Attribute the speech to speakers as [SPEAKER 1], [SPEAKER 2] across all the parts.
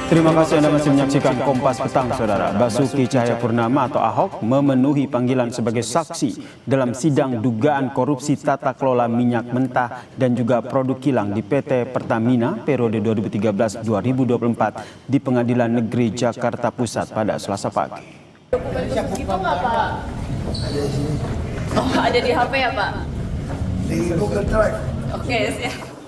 [SPEAKER 1] Terima kasih Anda masih menyaksikan Kompas Petang, Saudara. Basuki Cahayapurnama atau Ahok memenuhi panggilan sebagai saksi dalam sidang dugaan korupsi tata kelola minyak mentah dan juga produk kilang di PT Pertamina periode 2013-2024 di Pengadilan Negeri Jakarta Pusat pada Selasa pagi.
[SPEAKER 2] Dokumen itu nggak, Pak? Oh, ada di HP ya, Pak?
[SPEAKER 3] Di Google Drive.
[SPEAKER 2] Oke, siap.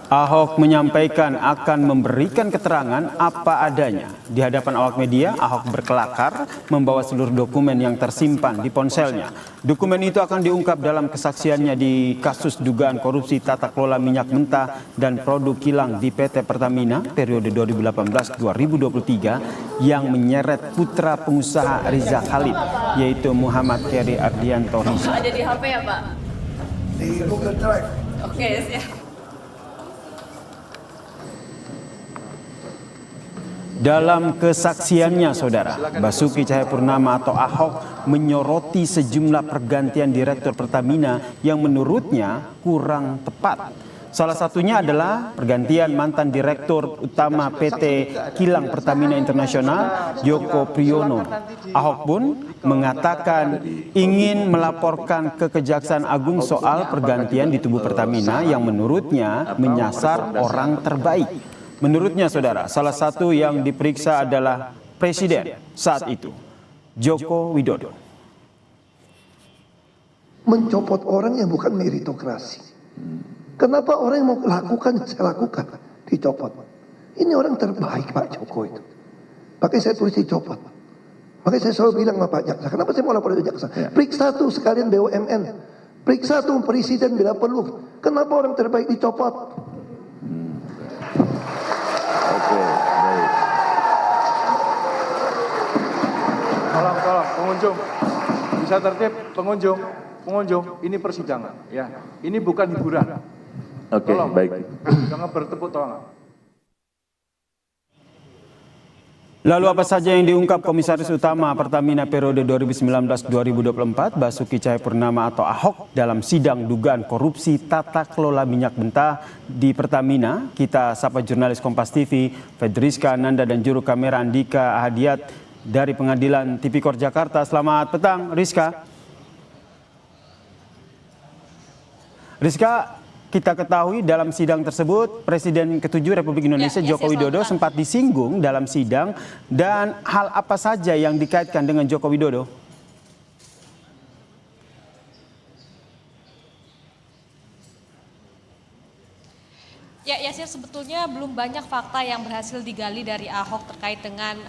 [SPEAKER 1] Ahok menyampaikan akan memberikan keterangan apa adanya. Di hadapan awak media, Ahok berkelakar membawa seluruh dokumen yang tersimpan di ponselnya. Dokumen itu akan diungkap dalam kesaksiannya di kasus dugaan korupsi tata kelola minyak mentah dan produk kilang di PT Pertamina periode 2018-2023 yang menyeret putra pengusaha Riza Khalid, yaitu Muhammad Khairi Ardianto Riza.
[SPEAKER 2] Ada di HP ya, Pak?
[SPEAKER 3] Di Google Drive.
[SPEAKER 2] Oke, siap.
[SPEAKER 1] Dalam kesaksiannya, Saudara, Basuki Cahayapurnama atau Ahok menyoroti sejumlah pergantian direktur Pertamina yang menurutnya kurang tepat. Salah satunya adalah pergantian mantan direktur utama PT Kilang Pertamina Internasional, Joko Priyono. Ahok pun mengatakan ingin melaporkan ke Kejaksaan Agung soal pergantian di tubuh Pertamina yang menurutnya menyasar orang terbaik. Menurutnya, Saudara, salah satu yang diperiksa adalah Presiden saat itu, Joko Widodo.
[SPEAKER 3] Mencopot orang yang bukan meritokrasi. Kenapa orang yang mau lakukan, saya lakukan, dicopot. Ini orang terbaik Pak Joko itu. Makanya saya tulis dicopot. Makanya saya selalu bilang sama Pak Jaksa, kenapa saya mau lapor ke Jaksa? Periksa tuh sekalian BUMN. Periksa tuh Presiden bila perlu. Kenapa orang terbaik dicopot?
[SPEAKER 4] Oke, baik.
[SPEAKER 5] Tolong, pengunjung. Bisa tertib, pengunjung. Ini persidangan, ya. Ini bukan hiburan.
[SPEAKER 4] Oke,
[SPEAKER 5] Tolong,
[SPEAKER 4] baik.
[SPEAKER 5] Jangan bertepuk tangan.
[SPEAKER 1] Lalu apa saja yang diungkap Komisaris Utama Pertamina periode 2019-2024 Basuki Cahayapurnama atau Ahok dalam sidang dugaan korupsi tata kelola minyak mentah di Pertamina? Kita sapa jurnalis Kompas TV, Fedriska Nanda dan juru kamera Andika Ahadiat dari Pengadilan Tipikor Jakarta. Selamat petang, Rizka. Rizka, kita ketahui dalam sidang tersebut Presiden ke-7 Republik Indonesia Joko Widodo sempat disinggung dalam sidang, dan hal apa saja yang dikaitkan dengan Joko Widodo?
[SPEAKER 6] Ya, Yasir, sebetulnya belum banyak fakta yang berhasil digali dari Ahok terkait dengan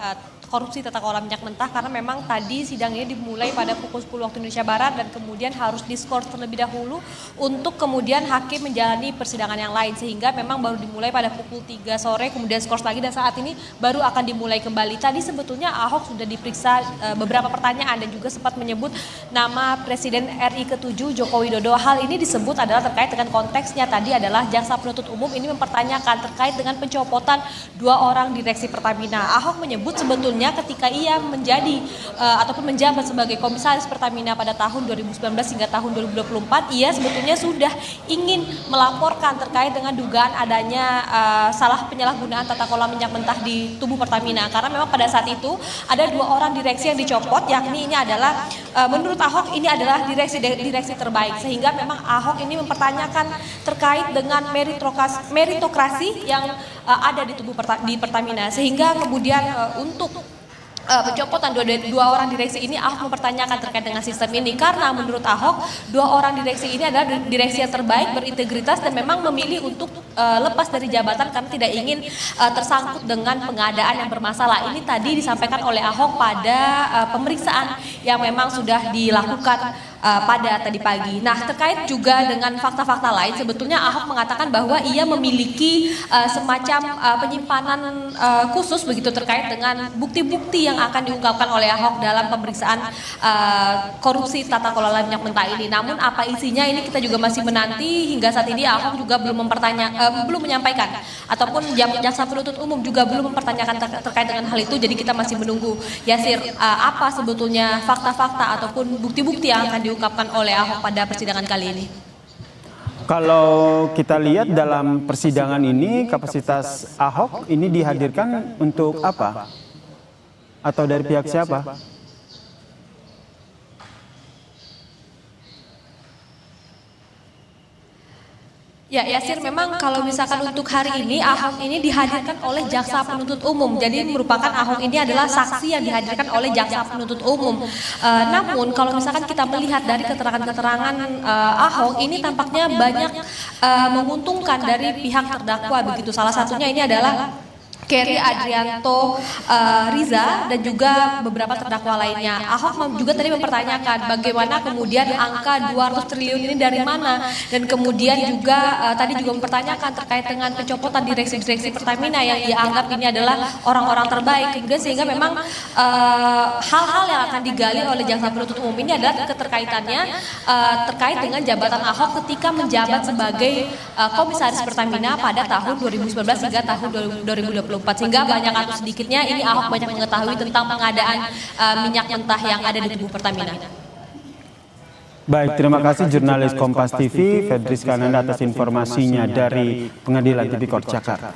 [SPEAKER 6] korupsi tata kelola minyak mentah, karena memang tadi sidang ini dimulai pada pukul 10 waktu Indonesia Barat dan kemudian harus diskors terlebih dahulu untuk kemudian hakim menjalani persidangan yang lain, sehingga memang baru dimulai pada pukul 3 sore kemudian skors lagi dan saat ini baru akan dimulai kembali. Tadi sebetulnya Ahok sudah diperiksa beberapa pertanyaan dan juga sempat menyebut nama Presiden RI ke-7 Joko Widodo. Hal ini disebut adalah terkait dengan konteksnya tadi adalah jaksa penuntut umum ini mempertanyakan terkait dengan pencopotan 2 orang direksi Pertamina. Ahok menyebut sebetulnya ketika ia menjadi ataupun menjabat sebagai komisaris Pertamina pada tahun 2019 hingga tahun 2024, ia sebetulnya sudah ingin melaporkan terkait dengan dugaan adanya salah penyalahgunaan tata kelola minyak mentah di tubuh Pertamina, karena memang pada saat itu ada 2 orang direksi yang dicopot, yakni ini adalah menurut Ahok ini adalah direksi terbaik, sehingga memang Ahok ini mempertanyakan terkait dengan meritokrasi yang ada di tubuh Pertamina, sehingga kemudian untuk pencopotan 2 orang direksi ini Ahok mempertanyakan terkait dengan sistem ini, karena menurut Ahok 2 orang direksi ini adalah direksi yang terbaik, berintegritas dan memang memilih untuk lepas dari jabatan karena tidak ingin tersangkut dengan pengadaan yang bermasalah. Ini tadi disampaikan oleh Ahok pada pemeriksaan yang memang sudah dilakukan pada tadi pagi. Nah, terkait juga dengan fakta-fakta lain, sebetulnya Ahok mengatakan bahwa ia memiliki semacam penyimpanan khusus begitu terkait dengan bukti-bukti yang akan diungkapkan oleh Ahok dalam pemeriksaan korupsi tata kelola minyak mentah ini. Namun apa isinya ini kita juga masih menanti. Hingga saat ini Ahok juga belum menyampaikan ataupun jaksa penuntut umum juga belum mempertanyakan terkait dengan hal itu. Jadi kita masih menunggu, Yasir, apa sebetulnya fakta-fakta ataupun bukti-bukti yang akan diungkapkan oleh Ahok pada persidangan kali ini.
[SPEAKER 1] Kalau kita lihat dalam persidangan ini kapasitas Ahok ini dihadirkan untuk apa? Atau dari pihak siapa?
[SPEAKER 6] Ya, Yasir, memang kalau misalkan untuk hari ini Ahok ini dihadirkan oleh jaksa penuntut umum. Jadi merupakan Ahok ini adalah saksi yang dihadirkan oleh jaksa penuntut umum. Namun kalau misalkan kita melihat dari keterangan-keterangan Ahok ini tampaknya banyak menguntungkan dari pihak terdakwa begitu. Salah satunya ini adalah Kerry Adrianto Riza dan juga beberapa terdakwa lainnya. Ahok juga tadi mempertanyakan bagaimana kemudian angka 200 triliun ini dari mana, dan kemudian juga tadi juga mempertanyakan terkait dengan pencopotan direksi Pertamina yang dianggap ini adalah orang-orang terbaik. Kemudian sehingga memang hal-hal yang akan digali oleh jaksa penuntut umum ini adalah keterkaitannya terkait dengan jabatan Ahok ketika menjabat sebagai komisaris Pertamina pada tahun 2019 hingga tahun 2024. Sehingga banyak atau sedikitnya ini Ahok banyak mengetahui tentang pengadaan minyak mentah yang ada di tubuh Pertamina.
[SPEAKER 1] Baik, terima kasih jurnalis Kompas TV Fedris Kananda atas informasinya dari Pengadilan Tipikor Jakarta.